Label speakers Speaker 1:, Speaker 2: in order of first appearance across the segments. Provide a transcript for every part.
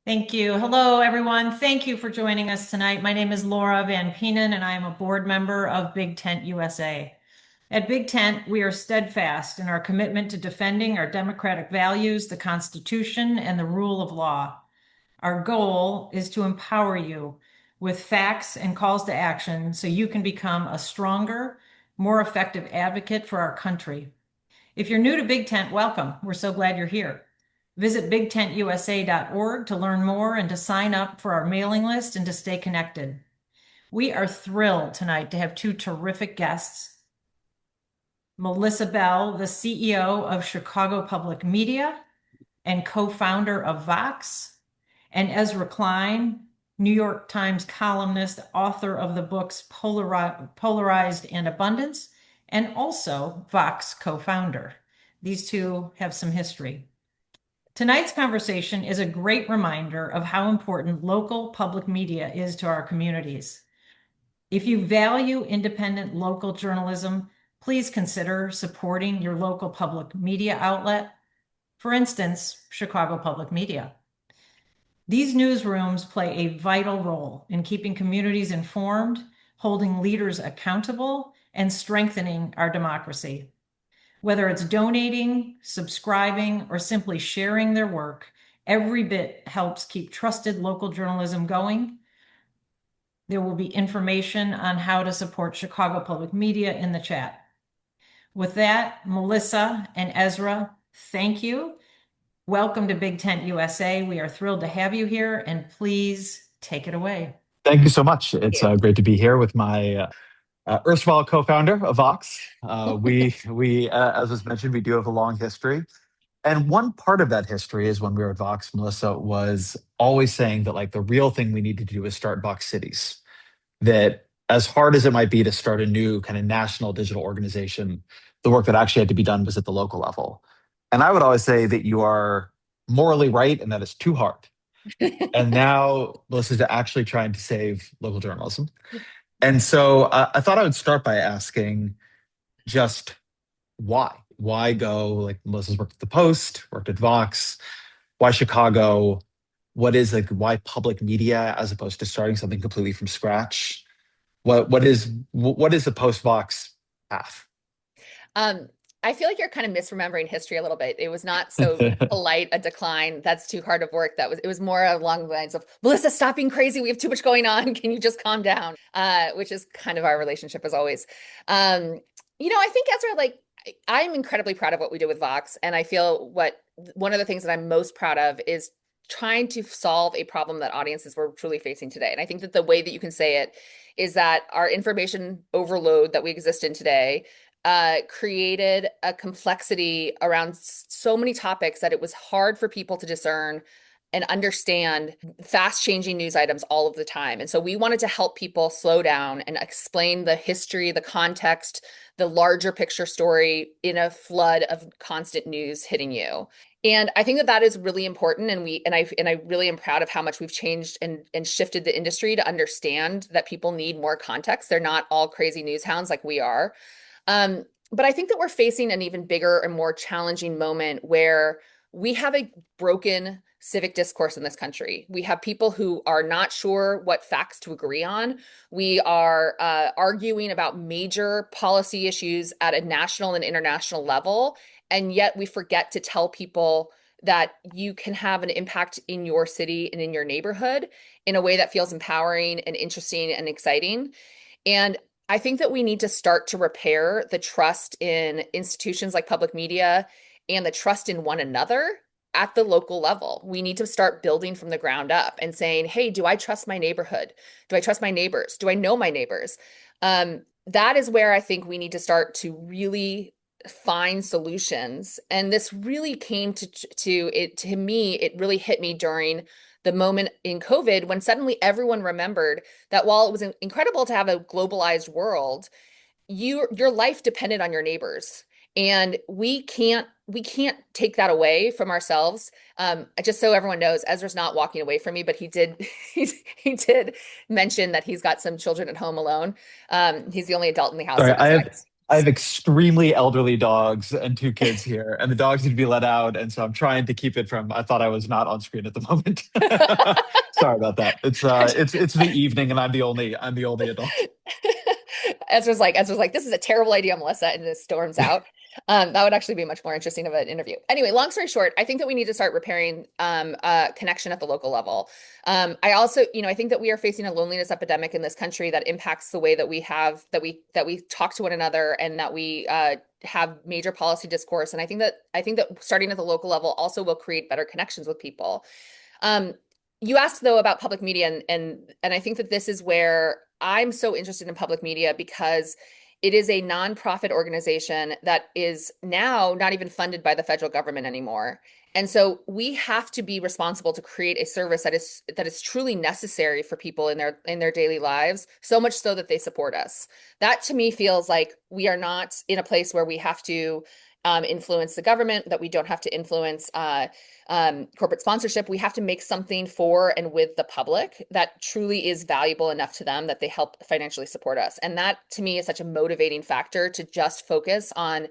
Speaker 1: Thank you. Hello, everyone. Thank you for joining us tonight. My name is Laura Van Peenan, and I am a board member of BigTent USA. At BigTent, we are steadfast in our commitment to defending our democratic values, the Constitution, and the rule of law. Our goal is to empower you with facts and calls to action so you can become a stronger, more effective advocate for our country. If you're new to BigTent, welcome. We're so glad you're here. Visit bigtentusa.org to learn more and to sign up for our mailing list and to stay connected. We are thrilled tonight to have two terrific guests. Melissa Bell, the CEO of Chicago Public Media and co-founder of Vox, and Ezra Klein, New York Times columnist, author of the books Polarized and Abundance, and also Vox co-founder. These two have some history. Tonight's conversation is a great reminder of how important local public media is to our communities. If you value independent local journalism, please consider supporting your local public media outlet. For instance, Chicago Public Media. These newsrooms play a vital role in keeping communities informed, holding leaders accountable, and strengthening our democracy. Whether it's donating, subscribing, or simply sharing their work, every bit helps keep trusted local journalism going. There will be information on how to support Chicago Public Media in the chat. With that, Melissa and Ezra, thank you. Welcome to BigTent USA. We are thrilled to have you here, and please take it away.
Speaker 2: Thank you so much. It's great to be here with my erstwhile co-founder of Vox. As was mentioned, we do have a long history. And one part of that history is when we were at Vox, Melissa was always saying that like the real thing we need to do is start Vox cities. That as hard as it might be to start a new kind of national digital organization, the work that actually had to be done was at the local level. And I would always say that you are morally right and that is too hard. And now Melissa's actually trying to save local journalism. And so I thought I would start by asking just why? Why go? Like Melissa's worked at the Post, worked at Vox. Why Chicago? Why public media as opposed to starting something completely from scratch? What is the Post Vox path?
Speaker 3: I feel like you're kind of misremembering history a little bit. It was not so polite a decline. That's too hard of work. It was more along the lines of, Melissa, stop being crazy. We have too much going on. Can you just calm down? Which is kind of our relationship as always. I think Ezra, I'm incredibly proud of what we did with Vox. And I feel one of the things that I'm most proud of is trying to solve a problem that audiences were truly facing today. And I think that the way that you can say it is that our information overload that we exist in today created a complexity around so many topics that it was hard for people to discern and understand fast changing news items all of the time. And so we wanted to help people slow down and explain the history, the context, the larger picture story in a flood of constant news hitting you. And I think that is really important. And I really am proud of how much we've changed and shifted the industry to understand that people need more context. They're not all crazy news hounds like we are. But I think that we're facing an even bigger and more challenging moment where we have a broken civic discourse in this country. We have people who are not sure what facts to agree on. We are arguing about major policy issues at a national and international level. And yet we forget to tell people that you can have an impact in your city and in your neighborhood in a way that feels empowering and interesting and exciting. And I think that we need to start to repair the trust in institutions like public media and the trust in one another at the local level. We need to start building from the ground up and saying, hey, do I trust my neighborhood? Do I trust my neighbors? Do I know my neighbors? That is where I think we need to start to really find solutions. And this really came to me, it really hit me during the moment in COVID when suddenly everyone remembered that while it was incredible to have a globalized world, your life depended on your neighbors. And we can't take that away from ourselves. Just so everyone knows, Ezra's not walking away from me, but he did mention that he's got some children at home alone. He's the only adult in the house.
Speaker 2: Sorry, I have extremely elderly dogs and two kids here, and the dogs need to be let out, and so I'm trying to keep it from. I thought I was not on screen at the moment. Sorry about that. It's the evening, and I'm the only adult.
Speaker 3: Ezra's like, this is a terrible idea, Melissa, and just storms out. That would actually be much more interesting of an interview. Anyway, long story short, I think that we need to start repairing connection at the local level. I also, I think that we are facing a loneliness epidemic in this country that impacts the way that we talk to one another, and that we have major policy discourse. And I think that starting at the local level also will create better connections with people. Um, you asked though about public media, and I think that this is where I'm so interested in public media, because it is a nonprofit organization that is now not even funded by the federal government anymore. And so we have to be responsible to create a service that is truly necessary for people in their daily lives, so much so that they support us. That to me feels like we are not in a place where we have to influence the government, that we don't have to influence corporate sponsorship. We have to make something for and with the public that truly is valuable enough to them that they help financially support us. And that to me is such a motivating factor, to just focus on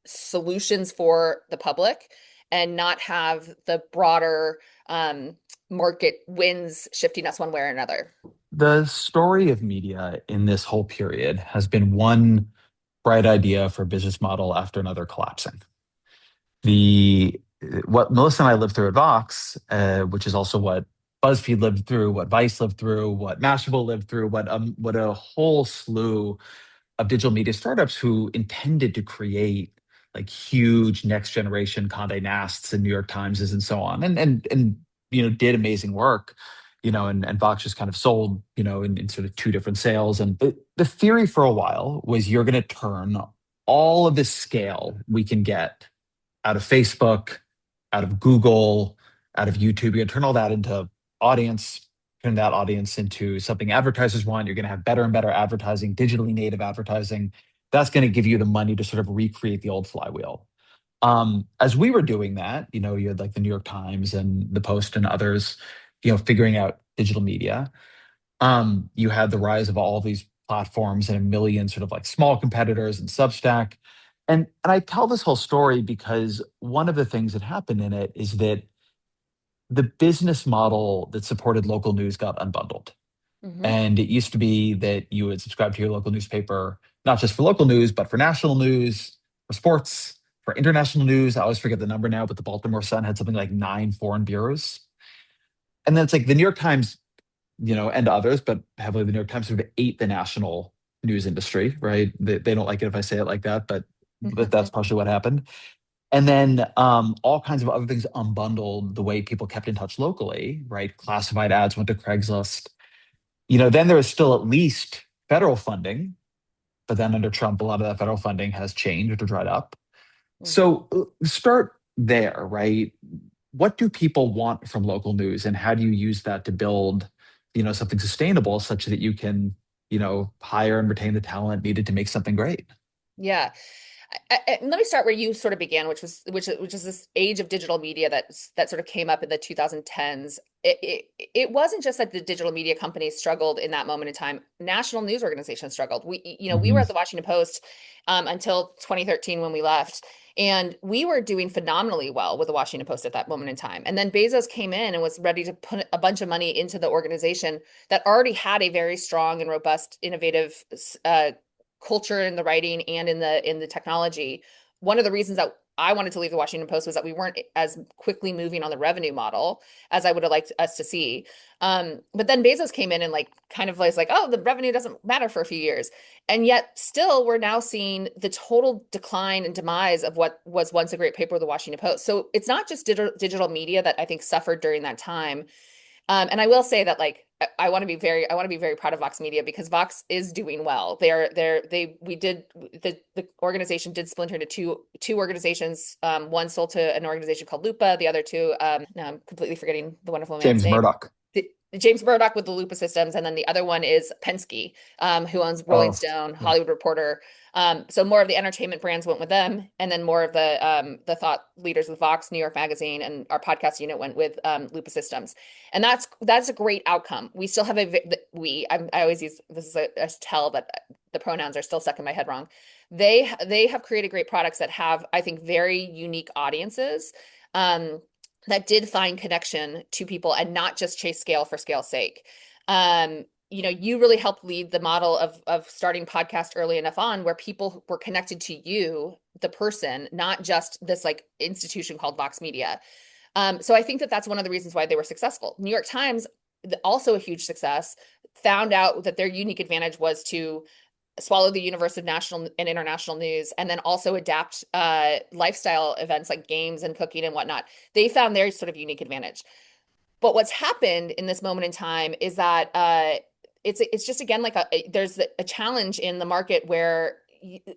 Speaker 3: solutions for the public and not have the broader market winds shifting us one way or another.
Speaker 2: The story of media in this whole period has been one bright idea for a business model after another collapsing. The What Melissa and I lived through at Vox, which is also what BuzzFeed lived through, what Vice lived through, what Mashable lived through, what a whole slew of digital media startups who intended to create like huge next generation Condé Nasts and New York Timeses and so on, and did amazing work. And Vox just kind of sold, in sort of two different sales. And the theory for a while was you're going to turn all of the scale we can get out of Facebook, out of Google, out of YouTube. You're going to turn all that into audience, turn that audience into something advertisers want. You're going to have better and better advertising, digitally native advertising. That's going to give you the money to sort of recreate the old flywheel. As we were doing that, you had like the New York Times and the Post and others, figuring out digital media. You had the rise of all these platforms and a million sort of like small competitors and Substack. And I tell this whole story because one of the things that happened in it is that the business model that supported local news got unbundled.
Speaker 3: Mhm.
Speaker 2: And it used to be that you would subscribe to your local newspaper, not just for local news, but for national news, for sports, for international news. I always forget the number now, but the Baltimore Sun had something like 9 foreign bureaus. And then it's like the New York Times, and others, but heavily the New York Times sort of ate the national news industry, right? They don't like it if I say it like that, but that's partially what happened. And then all kinds of other things unbundled the way people kept in touch locally, right? Classified ads went to Craigslist. Then there was still at least federal funding, but then under Trump, a lot of that federal funding has changed or dried up.
Speaker 3: Mhm.
Speaker 2: So start there, right? What do people want from local news, and how do you use that to build, something sustainable such that you can, hire and retain the talent needed to make something great?
Speaker 3: Yeah. Let me start where you sort of began, which is this age of digital media that sort of came up in the 2010s. It wasn't just that the digital media companies struggled in that moment in time. National news organizations struggled. We were
Speaker 2: Mhm.
Speaker 3: at the Washington Post until 2013 when we left, and we were doing phenomenally well with the Washington Post at that moment in time. And then Bezos came in and was ready to put a bunch of money into the organization that already had a very strong and robust, innovative culture in the writing and in the technology. One of the reasons that I wanted to leave the Washington Post was that we weren't as quickly moving on the revenue model as I would have liked us to see. But then Bezos came in and like kind of was like, oh, the revenue doesn't matter for a few years. And yet still we're now seeing the total decline and demise of what was once a great paper, the Washington Post. So it's not just digital media that I think suffered during that time. And I will say that like I want to be very proud of Vox Media, because Vox is doing well. The organization did splinter into two organizations. One sold to an organization called Lupa, the other two, now I'm completely forgetting the wonderful man's
Speaker 2: James
Speaker 3: name.
Speaker 2: Murdoch.
Speaker 3: James Murdoch with the Lupa Systems, and then the other one is Penske, who owns Rolling
Speaker 2: Oh,
Speaker 3: Stone,
Speaker 2: yeah.
Speaker 3: Hollywood Reporter. So more of the entertainment brands went with them, and then more of the thought leaders with Vox, New York Magazine, and our podcast unit went with Lupa Systems, and that's a great outcome. We still have I always use this as a tell, but the pronouns are still stuck in my head wrong. They have created great products that have, I think, very unique audiences. That did find connection to people and not just chase scale for scale's sake. You really helped lead the model of starting podcast early enough on where people were connected to you, the person, not just this like institution called Vox Media. So I think that that's one of the reasons why they were successful. New York Times, also a huge success, found out that their unique advantage was to swallow the universe of national and international news, and then also adapt lifestyle events like games and cooking and whatnot. They found their sort of unique advantage. But what's happened in this moment in time is that it's just again like there's a challenge in the market where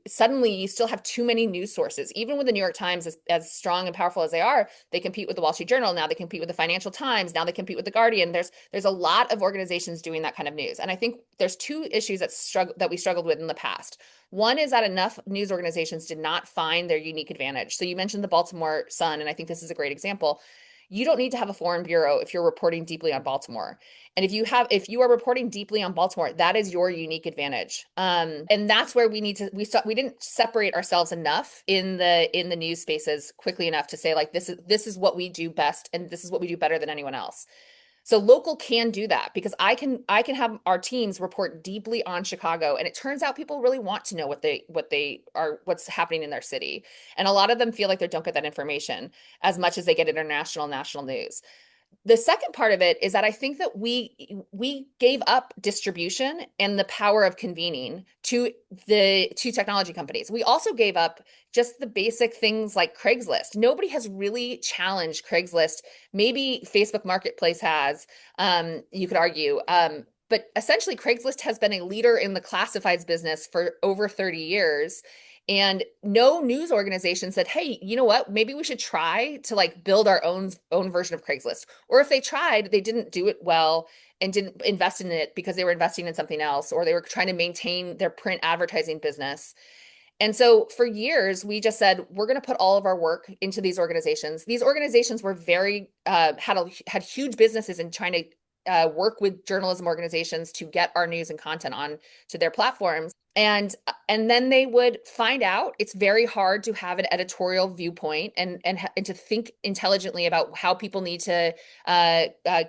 Speaker 3: suddenly you still have too many news sources. Even with the New York Times as strong and powerful as they are, they compete with the Wall Street Journal. Now they compete with the Financial Times. Now they compete with the Guardian. There's a lot of organizations doing that kind of news. And I think there's two issues that we struggled with in the past. One is that enough news organizations did not find their unique advantage. So you mentioned the Baltimore Sun, and I think this is a great example. You don't need to have a foreign bureau if you're reporting deeply on Baltimore. And if you are reporting deeply on Baltimore, that is your unique advantage. And that's where we didn't separate ourselves enough in the news spaces quickly enough to say like, this is what we do best. And this is what we do better than anyone else. So local can do that because I can have our teams report deeply on Chicago, and it turns out people really want to know what's happening in their city, and a lot of them feel like they don't get that information as much as they get international national news. The second part of it is that I think that we gave up distribution and the power of convening to the two technology companies. We also gave up just the basic things like Craigslist. Nobody has really challenged Craigslist. Maybe Facebook Marketplace has, you could argue. But essentially, Craigslist has been a leader in the classifieds business for over 30 years. And no news organization said, hey, you know what? Maybe we should try to like build our own version of Craigslist. Or if they tried, they didn't do it well and didn't invest in it because they were investing in something else, or they were trying to maintain their print advertising business. And so for years, we just said, we're going to put all of our work into these organizations. These organizations were had huge businesses in trying to work with journalism organizations to get our news and content on to their platforms. And then they would find out it's very hard to have an editorial viewpoint and to think intelligently about how people need to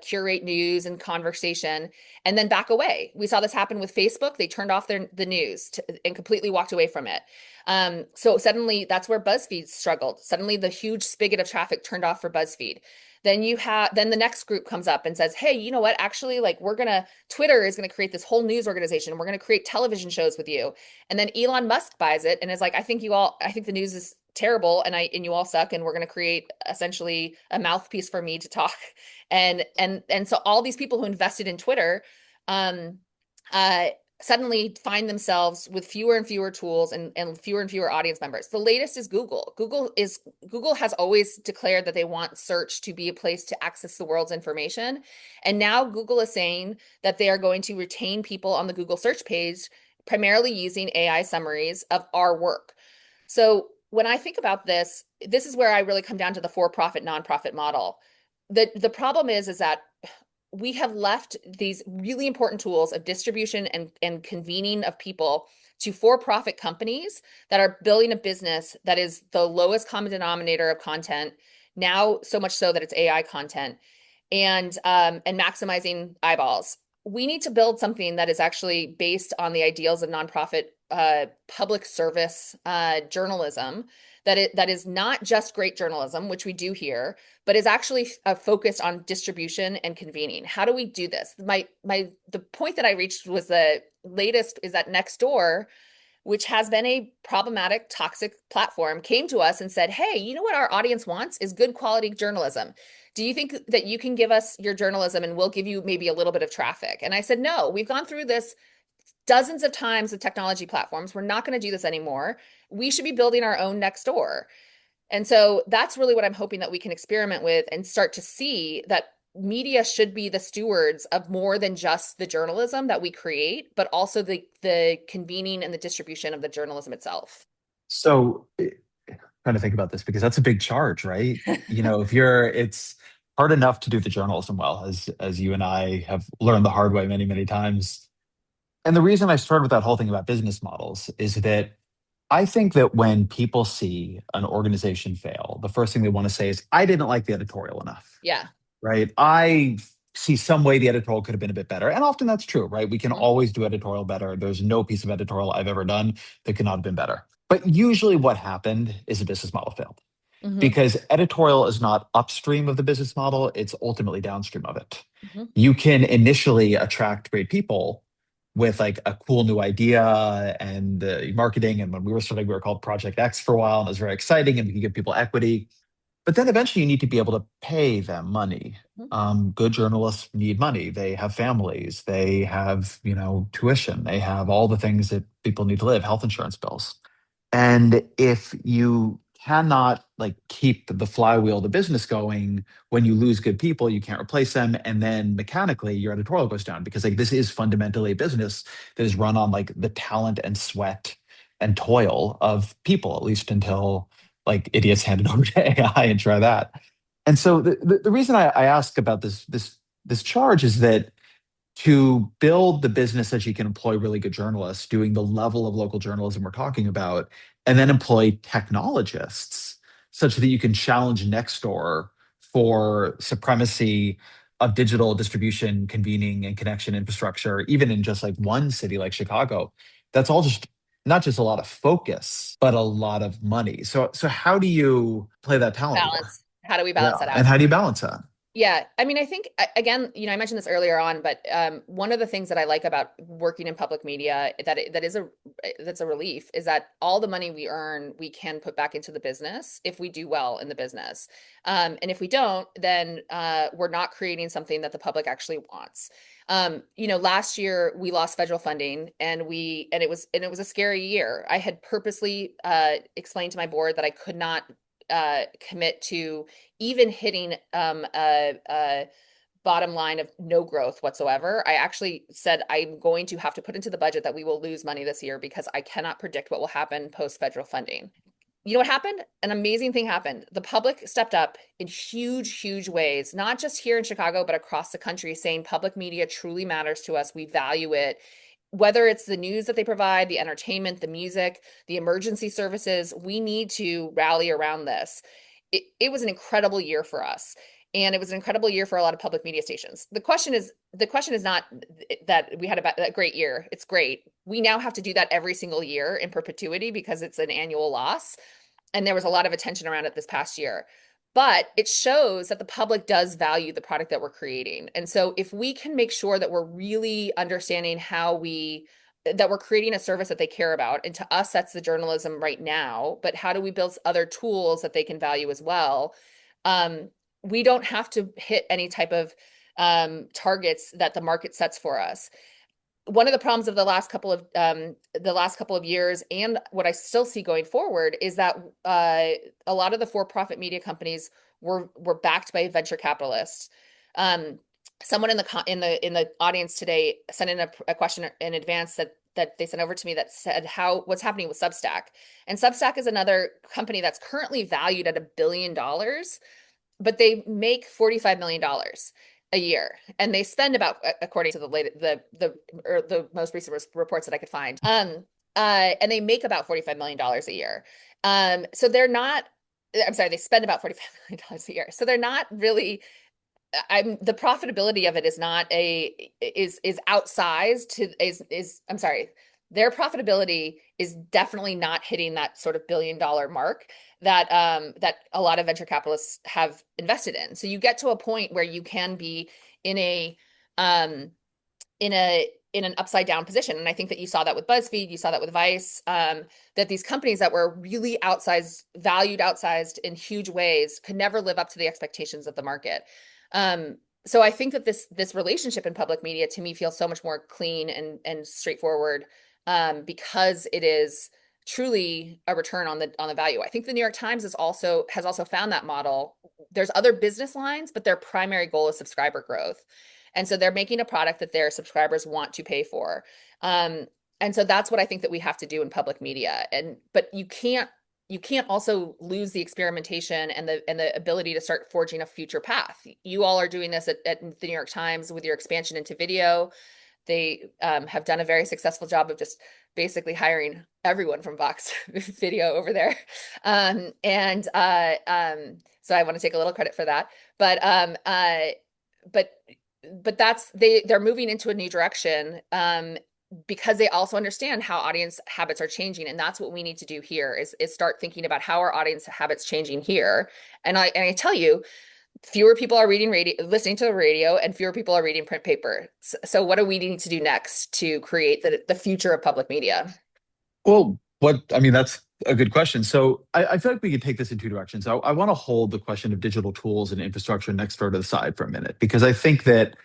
Speaker 3: curate news and conversation, and then back away. We saw this happen with Facebook. They turned off the news and completely walked away from it. So suddenly that's where BuzzFeed struggled. Suddenly the huge spigot of traffic turned off for BuzzFeed. Then the next group comes up and says, hey, you know what? Actually, like Twitter is going to create this whole news organization. And we're going to create television shows with you. And then Elon Musk buys it and is like, I think the news is terrible and you all suck. And we're going to create essentially a mouthpiece for me to talk. And so all these people who invested in Twitter, suddenly find themselves with fewer and fewer tools and fewer audience members. The latest is Google. Google has always declared that they want search to be a place to access the world's information. And now Google is saying that they are going to retain people on the Google search page, primarily using AI summaries of our work. So when I think about this is where I really come down to the for-profit, nonprofit model. The problem is that we have left these really important tools of distribution and convening of people to for-profit companies that are building a business that is the lowest common denominator of content, now so much so that it's AI content, and maximizing eyeballs. We need to build something that is actually based on the ideals of nonprofit public service journalism, that is not just great journalism, which we do here, but is actually focused on distribution and convening. How do we do this? The point that I reached was the latest is that Nextdoor, which has been a problematic, toxic platform, came to us and said, hey, you know what our audience wants is good quality journalism. Do you think that you can give us your journalism and we'll give you maybe a little bit of traffic? And I said, no, we've gone through this dozens of times with technology platforms. We're not going to do this anymore. We should be building our own Nextdoor. And so that's really what I'm hoping that we can experiment with and start to see that media should be the stewards of more than just the journalism that we create, but also the convening and the distribution of the journalism itself.
Speaker 2: So, trying to think about this because that's a big charge, right? If it's hard enough to do the journalism well, as you and I have learned the hard way many, many times. And the reason I started with that whole thing about business models is that I think that when people see an organization fail, the first thing they want to say is, I didn't like the editorial enough,
Speaker 3: Yeah.
Speaker 2: right? I see some way the editorial could have been a bit better. And often that's true, right? We can
Speaker 3: Mhm.
Speaker 2: always do editorial better. There's no piece of editorial I've ever done that could not have been better. But usually what happened is a business model failed
Speaker 3: Mhm.
Speaker 2: because editorial is not upstream of the business model, it's ultimately downstream of it.
Speaker 3: Mhm.
Speaker 2: You can initially attract great people with like a cool new idea and marketing. And when we were starting, we were called Project X for a while, and it was very exciting, and we could give people equity. But then eventually you need to be able to pay them money.
Speaker 3: Mhm.
Speaker 2: Good journalists need money. They have families, they have, tuition, they have all the things that people need to live, health insurance bills. And if you cannot like keep the flywheel, the business going, when you lose good people, you can't replace them. And then mechanically your editorial goes down because like this is fundamentally a business that is run on like the talent and sweat and toil of people, at least until like idiots hand it over to AI and try that. And so the reason I ask about this charge is that to build the business that you can employ really good journalists doing the level of local journalism we're talking about, and then employ technologists such that you can challenge Nextdoor for supremacy of digital distribution, convening, and connection infrastructure, even in just like one city like Chicago. That's all just not just a lot of focus, but a lot of money. So how do you play that talent war?
Speaker 3: Balance. How do we balance
Speaker 2: Yeah.
Speaker 3: that
Speaker 2: And
Speaker 3: out?
Speaker 2: how do you balance that?
Speaker 3: Yeah, I mean, I think again, I mentioned this earlier on, but one of the things that I like about working in public media that's a relief is that all the money we earn, we can put back into the business if we do well in the business, and if we don't, then we're not creating something that the public actually wants. Last year we lost federal funding, and it was a scary year. I had purposely explained to my board that I could not commit to even hitting a bottom line of no growth whatsoever. I actually said I'm going to have to put into the budget that we will lose money this year because I cannot predict what will happen post federal funding. You know what happened? An amazing thing happened. The public stepped up in huge, huge ways, not just here in Chicago, but across the country, saying public media truly matters to us. We value it. Whether it's the news that they provide, the entertainment, the music, the emergency services, we need to rally around this. It was an incredible year for us. And it was an incredible year for a lot of public media stations. The question is not that we had a great year. It's great. We now have to do that every single year in perpetuity because it's an annual loss. And there was a lot of attention around it this past year. But it shows that the public does value the product that we're creating. And so if we can make sure that we're really understanding that we're creating a service that they care about, and to us, that's the journalism right now, but how do we build other tools that they can value as well? Um, we don't have to hit any type of targets that the market sets for us. One of the problems of the last couple of years, and what I still see going forward, is that a lot of the for-profit media companies were backed by venture capitalists. Um, Someone in the audience today sent in a question in advance that they sent over to me that said what's happening with Substack. And Substack is another company that's currently valued at $1 billion, but they make $45 million a year, and they spend about, according to the most recent reports that I could find, and they make about $45 million a year. So they're not. I'm sorry, they spend about $45 million a year. So they're not really. The profitability of it is not is outsized to is I'm sorry, their profitability is definitely not hitting that sort of $1 billion mark that a lot of venture capitalists have invested in. So you get to a point where you can be in a um in an upside down position. And I think that you saw that with BuzzFeed, you saw that with Vice, that these companies that were really outsized in huge ways could never live up to the expectations of the market. So I think that this relationship in public media to me feels so much more clean and straightforward, because it is truly a return on the value. I think the New York Times has also found that model there's other business lines, but their primary goal is subscriber growth. And so they're making a product that their subscribers want to pay for. And so that's what I think that we have to do in public media. But you can't also lose the experimentation and the ability to start forging a future path. You all are doing this at the New York Times with your expansion into video. They have done a very successful job of just basically hiring everyone from Vox Video over there. So I want to take a little credit for that. But they're moving into a new direction because they also understand how audience habits are changing. And that's what we need to do here is start thinking about how our audience habits changing here. And I tell you, fewer people are listening to the radio, and fewer people are reading print paper. So what do we need to do next to create the future of public media?
Speaker 2: Well, that's a good question. So I feel like we could take this in two directions. I want to hold the question of digital tools and infrastructure next door to the side for a minute, because I think that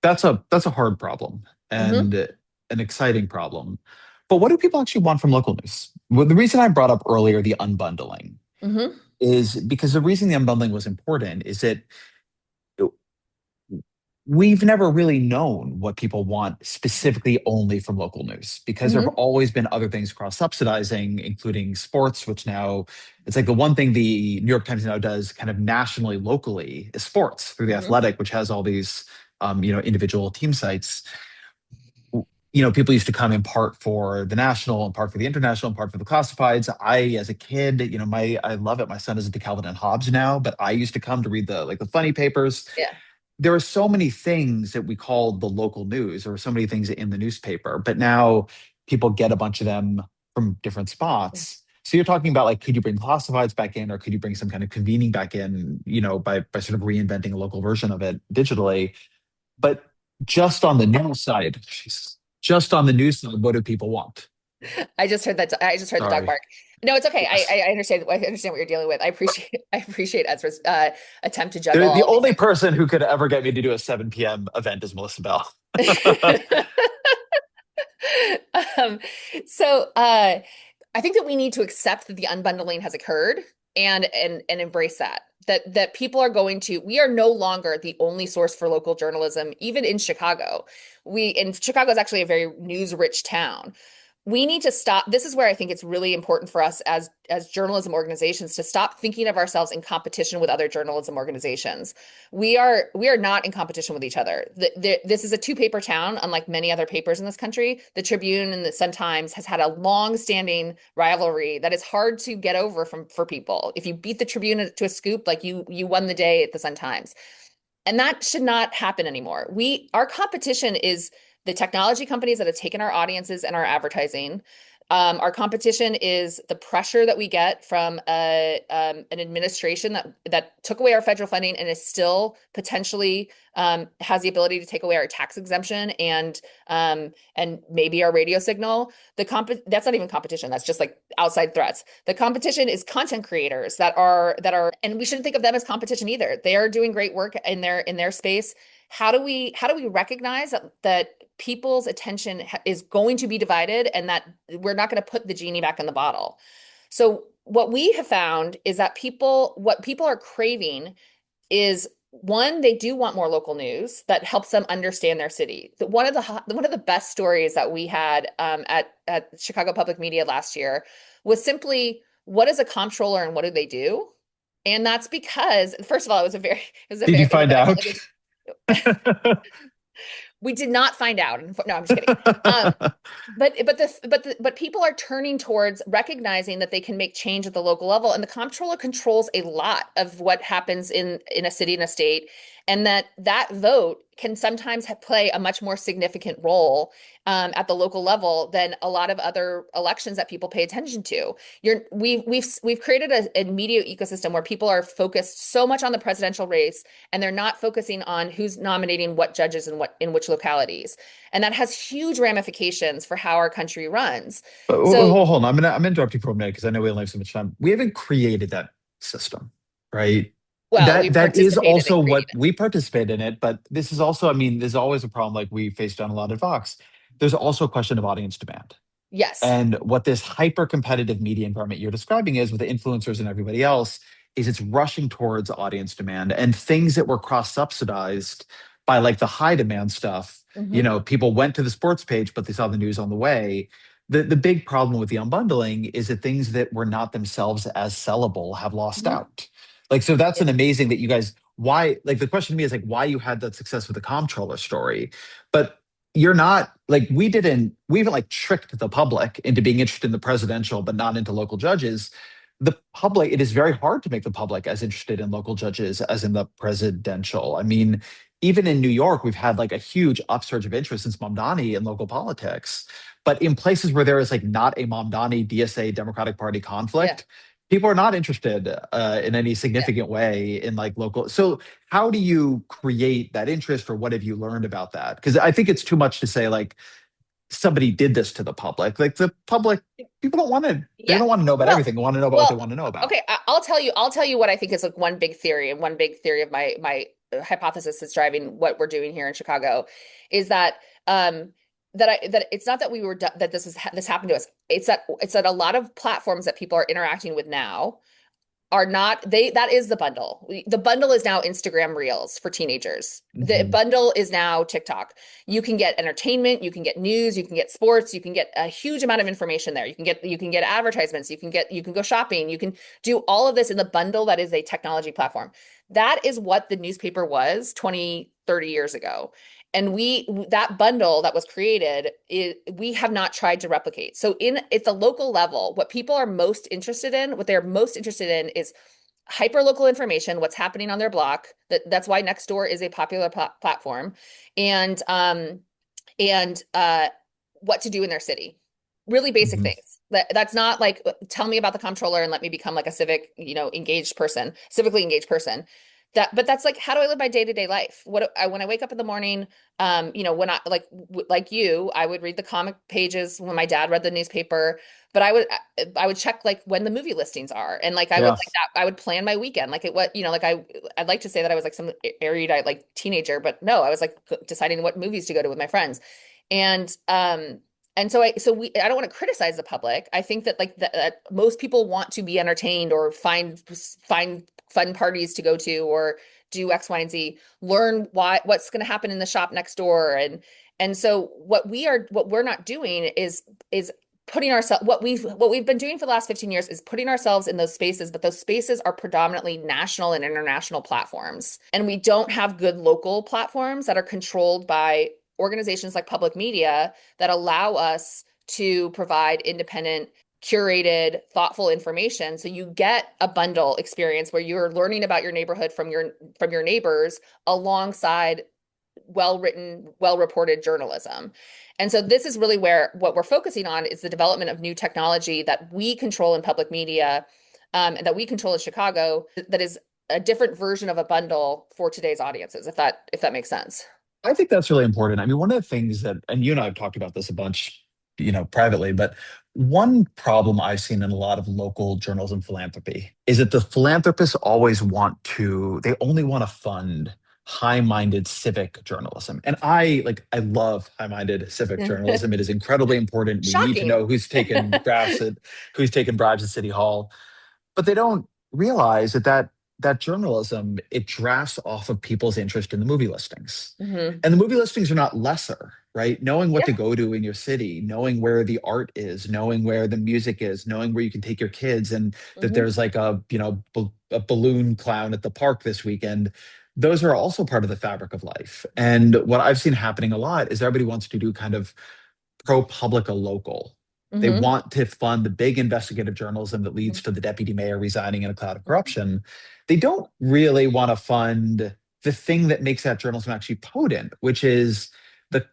Speaker 2: that's a hard problem and an exciting problem. But what do people actually want from local news? Well, the reason I brought up earlier the unbundling is because the reason the unbundling was important is that we've never really known what people want specifically only from local news, because there have always been other things cross-subsidizing, including sports, which now it's like the one thing the New York Times now does kind of nationally, locally is sports through the Athletic, which has all these individual team sites. People used to come in part for the national, in part for the international, in part for the classifieds. As a kid, I love it. My son is into Calvin and Hobbes now, but I used to come to read the funny papers.
Speaker 3: Yeah.
Speaker 2: There are so many things that we called the local news, or so many things in the newspaper, but now people get a bunch of them from different spots. So you're talking about, like, could you bring classifieds back in, or could you bring some kind of convening back in, by sort of reinventing a local version of it digitally? But just on the news side, what do people want?
Speaker 3: I just heard that. I just heard the dog bark. No, it's okay.
Speaker 2: Yes.
Speaker 3: I understand. I understand what you're dealing with. I appreciate Ezra's attempt to juggle.
Speaker 2: The only person who could ever get me to do a 7 p.m. event is Melissa Bell.
Speaker 3: So I think that we need to accept that the unbundling has occurred and embrace that. That people are we are no longer the only source for local journalism, even in Chicago. Chicago is actually a very news-rich town. We need to stop. This is where I think it's really important for us as journalism organizations to stop thinking of ourselves in competition with other journalism organizations. We are not in competition with each other. This is a two-paper town, unlike many other papers in this country. The Tribune and the Sun-Times has had a long-standing rivalry that is hard to get over for people. If you beat the Tribune to a scoop, like you won the day at the Sun-Times. And that should not happen anymore. Our competition is the technology companies that have taken our audiences and our advertising. Our competition is the pressure that we get from an administration that took away our federal funding and is still potentially has the ability to take away our tax exemption and maybe our radio signal. That's not even competition. That's just like outside threats. The competition is content creators that are, and we shouldn't think of them as competition either. They are doing great work in their space. How do we recognize that people's attention is going to be divided, and that we're not going to put the genie back in the bottle? So what we have found is that what people are craving is, one, they do want more local news that helps them understand their city. One of the best stories that we had at Chicago Public Media last year was simply, what is a comptroller and what do they do? And that's because, first of all, Did
Speaker 2: you find out?
Speaker 3: We did not find out. No, I'm just kidding. But people are turning towards recognizing that they can make change at the local level, and the comptroller controls a lot of what happens in a city and a state, and that vote can sometimes play a much more significant role at the local level than a lot of other elections that people pay attention to. We've created a media ecosystem where people are focused so much on the presidential race, and they're not focusing on who's nominating what judges in which localities, and that has huge ramifications for how our country runs.
Speaker 2: Hold on, I'm gonna interrupt you for a minute because I know we only have so much time. We haven't created that system, right?
Speaker 3: Well,
Speaker 2: that is also what we participate in it, but this is also, there's always a problem, like we faced down a lot at Vox. There's also a question of audience demand.
Speaker 3: Yes.
Speaker 2: And what this hyper competitive media environment you're describing is, with the influencers and everybody else, is it's rushing towards audience demand, and things that were cross-subsidized by like the high demand stuff. People went to the sports page, but they saw the news on the way. The big problem with the unbundling is that things that were not themselves as sellable have lost out. Like, so that's an amazing that you guys, why, like the question to me is like, why you had that success with the comptroller story, but you're not like, we even like tricked the public into being interested in the presidential, but not into local judges. The public, it is very hard to make the public as interested in local judges as in the presidential. I mean, even in New York, we've had like a huge upsurge of interest since Mamdani in local politics. But in places where there is like not a Mamdani DSA Democratic Party conflict, people are not interested in any significant way in like local. So how do you create that interest, or what have you learned about that? Because I think it's too much to say like somebody did this to the public. Like the public, people don't want to. They don't want to know about everything. They want to know about what they want to know about.
Speaker 3: Okay, I'll tell you what I think is like one big theory, and one big theory of my hypothesis that's driving what we're doing here in Chicago is that that it's not that that this happened to us. It's that a lot of platforms that people are interacting with now are not that is the bundle. The bundle is now Instagram Reels for teenagers. The bundle is now TikTok. You can get entertainment, you can get news, you can get sports, you can get a huge amount of information there. You can get advertisements, you can go shopping, you can do all of this in the bundle that is a technology platform. That is what the newspaper was 20, 30 years ago. And that bundle that was created, we have not tried to replicate. So at the local level, what people are most interested in, what they're most interested in is hyper local information, what's happening on their block. That's why Nextdoor is a popular platform, and what to do in their city. Really basic things. That's not like, tell me about the comptroller and let me become like a civically engaged person. But that's like, how do I live my day-to-day life? When I wake up in the morning, when I like you, I would read the comic pages when my dad read the newspaper, but I would check like when the movie listings are. And like, I would plan my weekend. Like I'd like to say that I was like some erudite, like teenager, but no, I was like deciding what movies to go to with my friends. And so I don't want to criticize the public. I think that that most people want to be entertained or find fun parties to go to, or do X, Y, and Z, learn what's going to happen in the shop next door. And so what we're not doing is putting ourselves, what we've been doing for the last 15 years is putting ourselves in those spaces, but those spaces are predominantly national and international platforms. And we don't have good local platforms that are controlled by organizations like public media that allow us to provide independent, curated, thoughtful information. So you get a bundle experience where you're learning about your neighborhood from your neighbors alongside well-written, well-reported journalism. And so this is really where what we're focusing on is the development of new technology that we control in public media, and that we control in Chicago, that is a different version of a bundle for today's audiences, if that makes sense.
Speaker 2: I think that's really important. I mean, one of the things that, and you and I have talked about this a bunch, privately, but one problem I've seen in a lot of local journalism philanthropy is that the philanthropists always they only want to fund high-minded civic journalism. And I love high-minded civic journalism. It is incredibly important. We need to know who's taken bribes at City Hall. But they don't realize that journalism, it drafts off of people's interest in the movie listings. And the movie listings are not lesser, right? Knowing what to go to in your city, knowing where the art is, knowing where the music is, knowing where you can take your kids, and that there's like a balloon clown at the park this weekend. Those are also part of the fabric of life. And what I've seen happening a lot is everybody wants to do kind of ProPublica local. They want to fund the big investigative journalism that leads to the deputy mayor resigning in a cloud of corruption. They don't really want to fund the thing that makes that journalism actually potent, which is the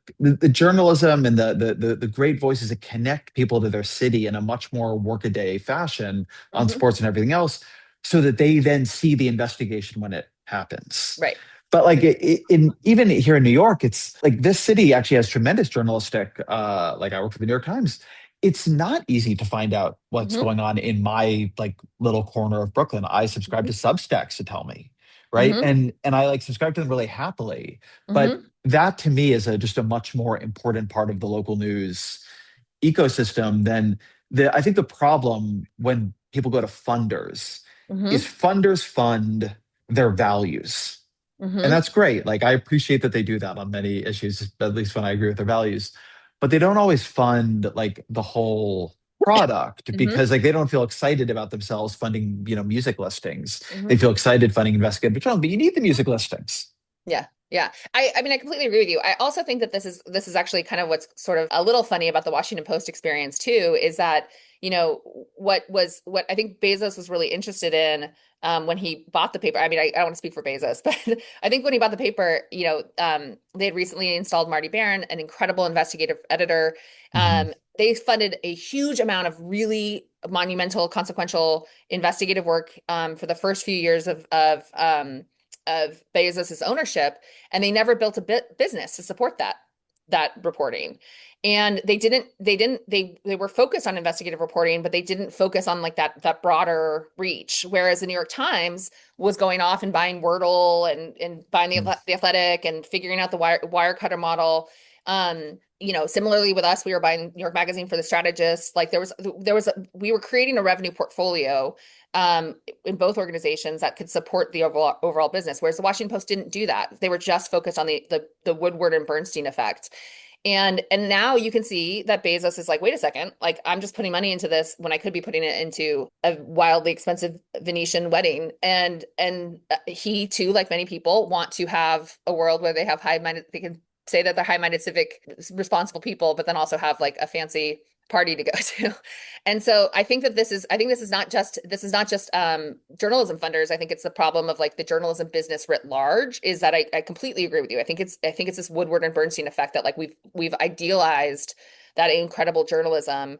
Speaker 2: journalism and the great voices that connect people to their city in a much more workaday fashion on sports and everything else, so that they then see the investigation when it happens.
Speaker 3: Right.
Speaker 2: But like even here in New York, it's like this city actually has tremendous journalistic. Like I work for the New York Times. It's not easy to find out what's going on in my like little corner of Brooklyn. I subscribe to Substacks to tell me, right? And I subscribe to them really happily. But that to me is just a much more important part of the local news ecosystem than I think the problem when people go to funders
Speaker 3: Mm-hmm.
Speaker 2: is funders fund their values. And
Speaker 3: Mm-hmm.
Speaker 2: that's great. Like, I appreciate that they do that on many issues, at least when I agree with their values. But they don't always fund like the whole product,
Speaker 3: Mm-hmm.
Speaker 2: because like they don't feel excited about themselves funding, music listings.
Speaker 3: Mm-hmm.
Speaker 2: They feel excited funding investigative journalism, but you need the music listings.
Speaker 3: Yeah. Yeah. I mean, I completely agree with you. I also think that this is actually kind of what's sort of a little funny about the Washington Post experience too, is that, what I think Bezos was really interested in when he bought the paper. I mean, I don't want to speak for Bezos, but I think when he bought the paper, they had recently installed Marty Baron, an incredible investigative editor.
Speaker 2: Mhm.
Speaker 3: They funded a huge amount of really monumental, consequential investigative work for the first few years of Bezos's ownership, and they never built a business to support that reporting. And they were focused on investigative reporting, but they didn't focus on like that broader reach. Whereas the New York Times was going off and buying Wordle and buying the Athletic and figuring out the Wirecutter model. Similarly with us, we were buying New York Magazine for The Strategist. Like we were creating a revenue portfolio in both organizations that could support the overall business. Whereas the Washington Post didn't do that. They were just focused on the Woodward and Bernstein effect. And now you can see that Bezos is like, wait a second, like I'm just putting money into this when I could be putting it into a wildly expensive Venetian wedding. And he too, like many people, want to have a world where they have they can say that they're high-minded, civic, responsible people, but then also have like a fancy party to go to. And so I think this is not just journalism funders. I think it's the problem of like the journalism business writ large, is that I completely agree with you. I think it's this Woodward and Bernstein effect that like we've idealized that incredible journalism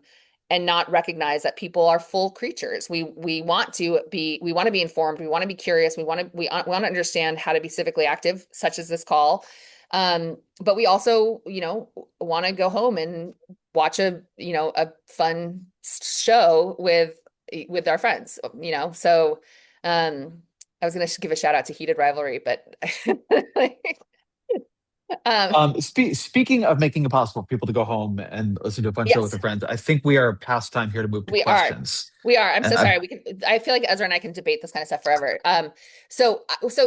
Speaker 3: and not recognize that people are full creatures. We want to be informed, we want to be curious, we want to understand how to be civically active, such as this call. But we also, want to go home and watch a fun show with our friends, So, I was going to give a shout out to Heated Rivalry, but um,
Speaker 2: Speaking of making it possible for people to go home and listen to a fun show with
Speaker 3: yes.
Speaker 2: their friends, I think we are past time here to move to
Speaker 3: We are.
Speaker 2: questions.
Speaker 3: We are. I'm
Speaker 2: And
Speaker 3: so sorry. I feel like Ezra and I can debate this kind of stuff forever. So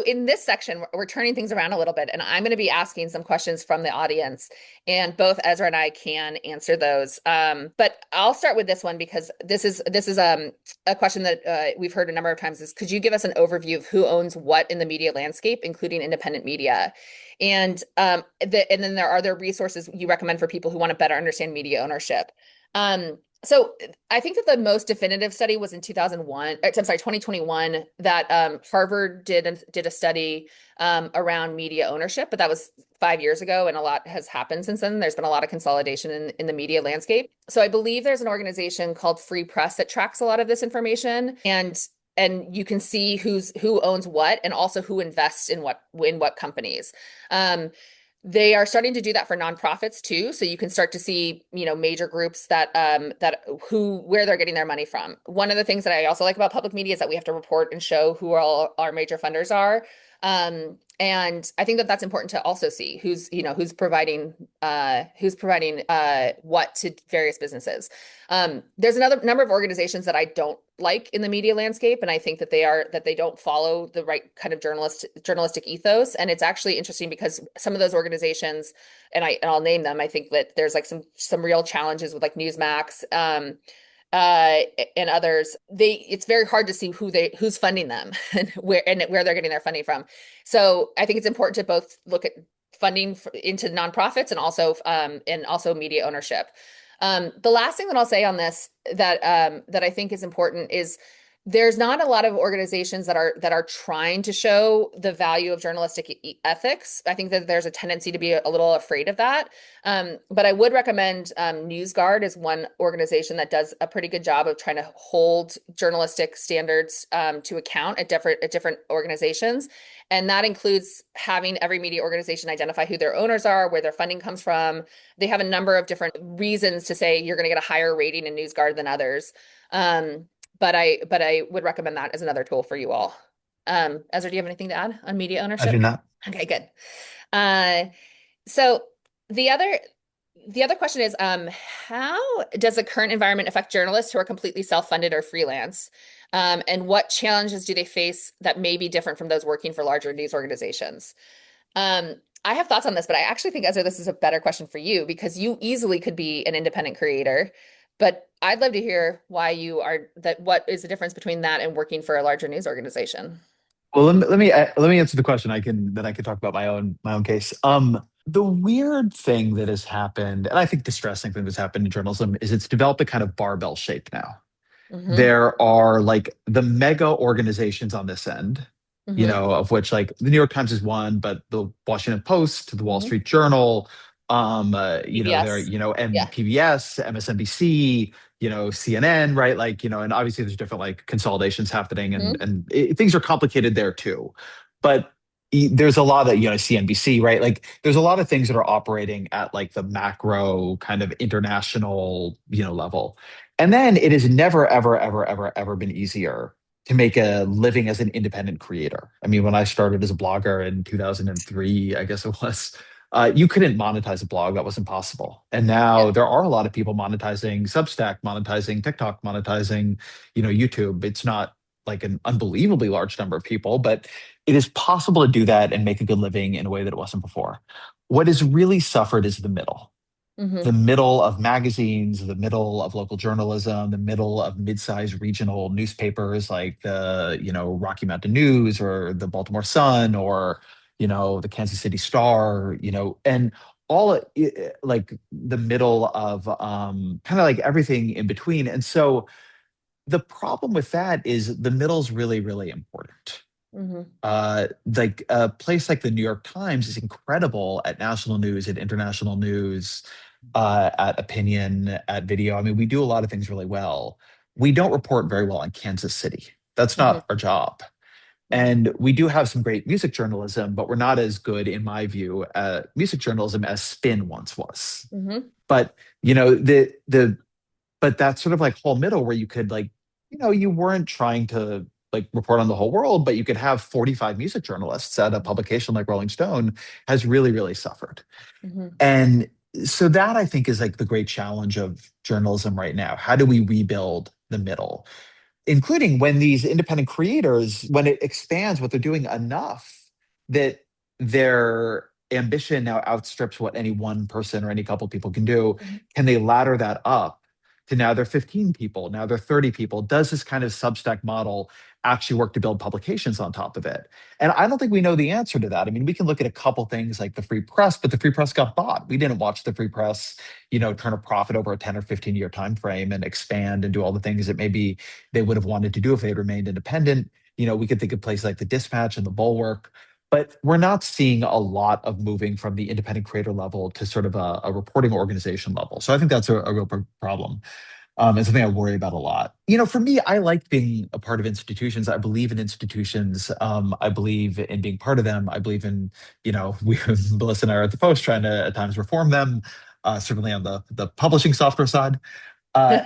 Speaker 3: in this section, we're turning things around a little bit, and I'm going to be asking some questions from the audience, and both Ezra and I can answer those. But I'll start with this one because this is a question that we've heard a number of times. Is could you give us an overview of who owns what in the media landscape, including independent media? And then are there resources you recommend for people who want to better understand media ownership? So I think that the most definitive study was in 2021, that Harvard did a study around media ownership, but that was 5 years ago, and a lot has happened since then. There's been a lot of consolidation in the media landscape. So I believe there's an organization called Free Press that tracks a lot of this information, and you can see who owns what and also who invests in what companies. They are starting to do that for nonprofits too. So you can start to see, major groups that where they're getting their money from. One of the things that I also like about public media is that we have to report and show who all our major funders are. And I think that that's important to also see who's providing what to various businesses. There's another number of organizations that I don't like in the media landscape, and I think that they don't follow the right kind of journalistic ethos. And it's actually interesting because some of those organizations, and I'll name them, I think that there's like some real challenges with like Newsmax, and others. It's very hard to see who's funding them and where they're getting their funding from. So I think it's important to both look at funding into nonprofits and also media ownership. The last thing that I'll say on this that I think is important is there's not a lot of organizations that are trying to show the value of journalistic ethics. I think that there's a tendency to be a little afraid of that. But I would recommend NewsGuard is one organization that does a pretty good job of trying to hold journalistic standards to account at different organizations. And that includes having every media organization identify who their owners are, where their funding comes from. They have a number of different reasons to say you're going to get a higher rating in NewsGuard than others. But I would recommend that as another tool for you all. Ezra, do you have anything to add on media
Speaker 2: I
Speaker 3: ownership?
Speaker 2: do not.
Speaker 3: Okay, good. So the other question is, how does the current environment affect journalists who are completely self-funded or freelance? And what challenges do they face that may be different from those working for larger news organizations? I have thoughts on this, but I actually think, Ezra, this is a better question for you because you easily could be an independent creator. But I'd love to hear why you are that. What is the difference between that and working for a larger news organization?
Speaker 2: Well, let me answer the question. I can talk about my own case. The weird thing that has happened, and I think distressing thing that's happened in journalism, is it's developed a kind of barbell shape now.
Speaker 3: Mm-hmm.
Speaker 2: There are like the mega organizations on this end,
Speaker 3: Mm-hmm.
Speaker 2: of which like the New York Times is one, but the Washington Post, the Wall
Speaker 3: Mm-hmm.
Speaker 2: Street Journal, there,
Speaker 3: PBS.
Speaker 2: and
Speaker 3: Yeah.
Speaker 2: PBS, MSNBC, CNN, right? Like, and obviously there's different like consolidations happening, and
Speaker 3: Mm-hmm.
Speaker 2: things are complicated there too. But there's a lot of, CNBC, right? Like there's a lot of things that are operating at like the macro kind of international, level. And then it has never, ever, ever, ever, ever been easier to make a living as an independent creator. I mean, when I started as a blogger in 2003, I guess it was, you couldn't monetize a blog. That was impossible. And now
Speaker 3: Yeah.
Speaker 2: there are a lot of people monetizing Substack, monetizing TikTok, monetizing, YouTube. It's not like an unbelievably large number of people, but it is possible to do that and make a good living in a way that it wasn't before. What has really suffered is
Speaker 3: Mm-hmm.
Speaker 2: the middle of magazines, the middle of local journalism, the middle of mid-sized regional newspapers like the, Rocky Mountain News or the Baltimore Sun or, the Kansas City Star, and like the middle of kind of like everything in between. And so the problem with that is the middle's really, really important.
Speaker 3: Mm-hmm.
Speaker 2: Like a place like the New York Times is incredible at national news, at international news, at opinion, at video. I mean, we do a lot of things really well. We don't report very well on Kansas City. That's
Speaker 3: Mm-hmm.
Speaker 2: not our job.
Speaker 3: Mm-hmm.
Speaker 2: And we do have some great music journalism, but we're not as good, in my view, at music journalism as Spin once was.
Speaker 3: Mm-hmm.
Speaker 2: But the but that's sort of like whole middle where you could like, you weren't trying to like report on the whole world, but you could have 45 music journalists at a publication like Rolling Stone has really, really suffered.
Speaker 3: Mm-hmm.
Speaker 2: And so that I think is like the great challenge of journalism right now. How do we rebuild the middle? Including when these independent creators, when it expands what they're doing enough that their ambition now outstrips what any one person or any couple people can do, can they ladder that up to now they're 15 people, now they're 30 people? Does this kind of Substack model actually work to build publications on top of it? And I don't think we know the answer to that. I mean, we can look at a couple things like the Free Press, but the Free Press got bought. We didn't watch the Free Press, turn a profit over a 10 or 15-year time frame and expand and do all the things that maybe they would have wanted to do if they had remained independent. We could think of places like the Dispatch and the Bulwark, but we're not seeing a lot of moving from the independent creator level to sort of a reporting organization level. So I think that's a real problem. And something I worry about a lot. For me, I like being a part of institutions. I believe in institutions. I believe in being part of them. I believe in, we, Melissa and I are at the Post trying to at times reform them, certainly on the publishing software side. Uh,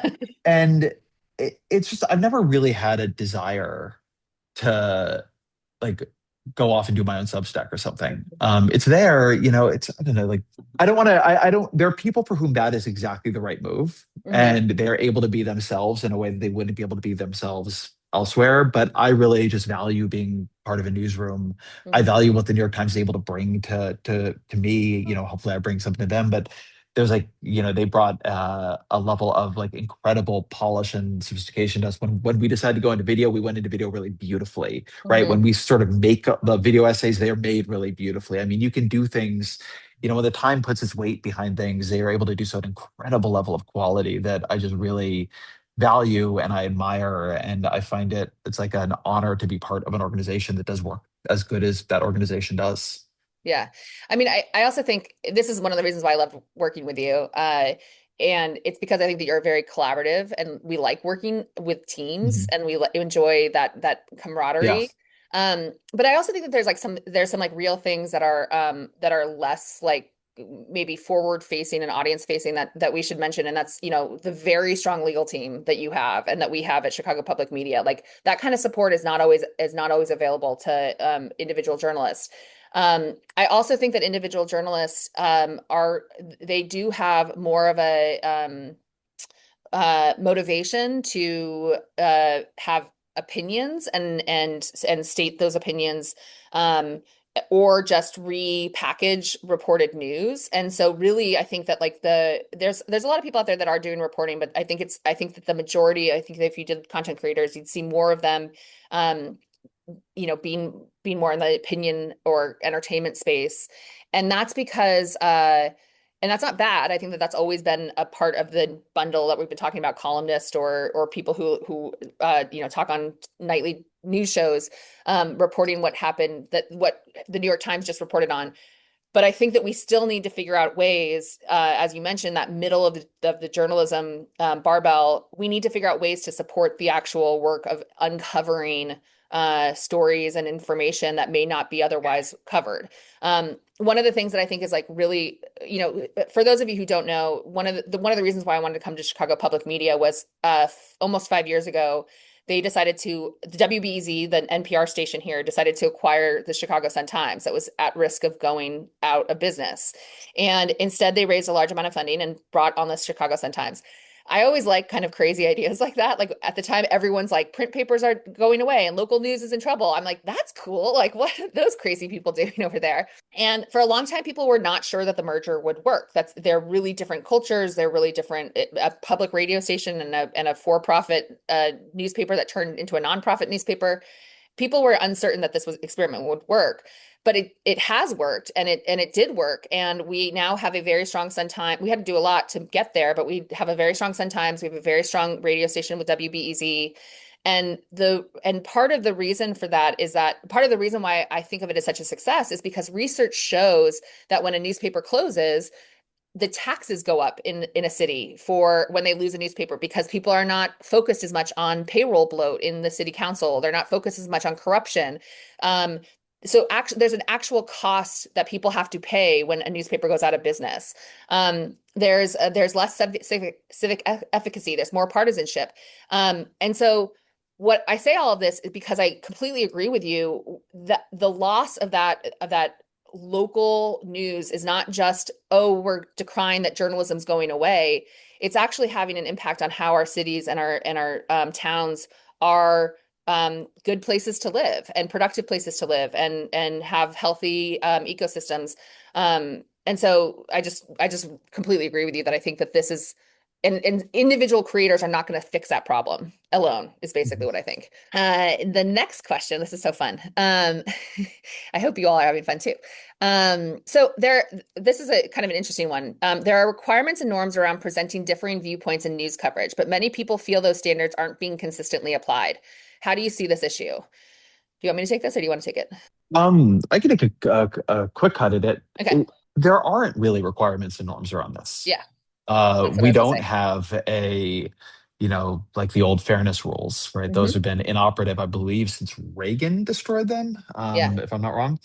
Speaker 2: and it's just, I've never really had a desire to like go off and do my own Substack or something. It's there, I don't know, like I don't want to, I don't, there are people for whom that is exactly the right move
Speaker 3: Mm-hmm.
Speaker 2: and they're able to be themselves in a way that they wouldn't be able to be themselves elsewhere. But I really just value being part of a newsroom. I
Speaker 3: Mm-hmm.
Speaker 2: value what the New York Times is able to bring to me. Hopefully I bring something to them. But there's like, they brought a level of like incredible polish and sophistication to us. When we decided to go into video, we went into video really beautifully, right?
Speaker 3: Mm-hmm.
Speaker 2: When we sort of make the video essays, they're made really beautifully. I mean, you can do things, when the time puts its weight behind things, they are able to do so at an incredible level of quality that I just really value and I admire. And I find it's like an honor to be part of an organization that does work as good as that organization does.
Speaker 3: Yeah. I mean, I also think this is one of the reasons why I love working with you. And it's because I think that you're very collaborative and we like working with teams
Speaker 2: Mhm.
Speaker 3: and we enjoy that
Speaker 2: Yeah.
Speaker 3: camaraderie. But I also think that there's some like real things that are less like maybe forward facing and audience facing that we should mention. And that's, the very strong legal team that you have and that we have at Chicago Public Media. Like that kind of support is not always available to individual journalists. I also think that individual journalists they do have more of a motivation to have opinions and state those opinions, or just repackage reported news. And so really, I think that like there's a lot of people out there that are doing reporting, but I think that the majority, I think that if you did content creators, you'd see more of them, being more in the opinion or entertainment space. And that's because, and that's not bad. I think that that's always been a part of the bundle that we've been talking about, columnists or people who talk on nightly news shows, reporting what happened, what the New York Times just reported on. But I think that we still need to figure out ways, as you mentioned, that middle of the journalism barbell, we need to figure out ways to support the actual work of uncovering stories and information that may not be otherwise covered. One of the things that I think is like really, for those of you who don't know, one of the reasons why I wanted to come to Chicago Public Media was almost 5 years ago. The WBEZ, the NPR station here, decided to acquire the Chicago Sun-Times that was at risk of going out of business. And instead, they raised a large amount of funding and brought on the Chicago Sun-Times. I always like kind of crazy ideas like that. Like at the time, everyone's like, print papers are going away and local news is in trouble. I'm like, that's cool. Like, what are those crazy people doing over there? And for a long time, people were not sure that the merger would work. They're really different cultures. They're really different. A public radio station and a for-profit newspaper that turned into a nonprofit newspaper. People were uncertain that this experiment would work. But it has worked, and it did work, and we now have a very strong Sun-Times. We had to do a lot to get there, but we have a very strong Sun-Times. We have a very strong radio station with WBEZ, and part of the reason for that is that part of the reason why I think of it as such a success is because research shows that when a newspaper closes, the taxes go up in a city for when they lose a newspaper, because people are not focused as much on payroll bloat in the city council. They're not focused as much on corruption. So actually, there's an actual cost that people have to pay when a newspaper goes out of business. There's less civic efficacy. There's more partisanship. And so what I say all of this is because I completely agree with you that the loss of that local news is not just, oh, we're decrying that journalism's going away. It's actually having an impact on how our cities and our towns are good places to live and productive places to live and have healthy ecosystems. And so I just completely agree with you that I think that this is, and individual creators are not going to fix that problem alone, is basically what I think. The next question, this is so fun. I hope you all are having fun too. So this is a kind of an interesting one. There are requirements and norms around presenting differing viewpoints in news coverage, but many people feel those standards aren't being consistently applied. How do you see this issue? Do you want me to take this, or do you want to take it?
Speaker 2: I can take a quick cut at it.
Speaker 3: Okay.
Speaker 2: There aren't really requirements and norms around this.
Speaker 3: Yeah.
Speaker 2: We don't have like the old fairness rules, right? Those have been inoperative, I believe, since Reagan destroyed them, if I'm not wrong.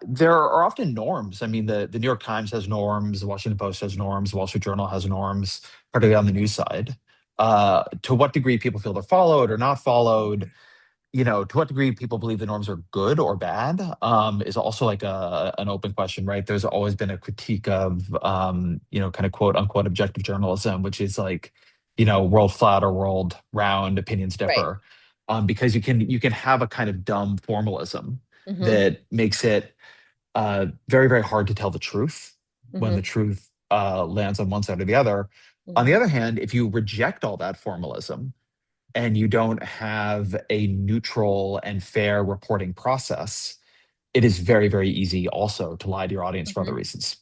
Speaker 2: There are often norms. I mean, the New York Times has norms, the Washington Post has norms, the Wall Street Journal has norms, particularly on the news side. To what degree people feel they're followed or not followed, to what degree people believe the norms are good or bad, is also like an open question, right? There's always been a critique of, kind of quote unquote objective journalism, which is like, world flat or world round, opinions differ, because you can have a kind of dumb formalism that makes it very, very hard to tell the truth when the truth lands on one side or the other. On the other hand, if you reject all that formalism, and you don't have a neutral and fair reporting process, it is very, very easy also to lie to your audience for other reasons.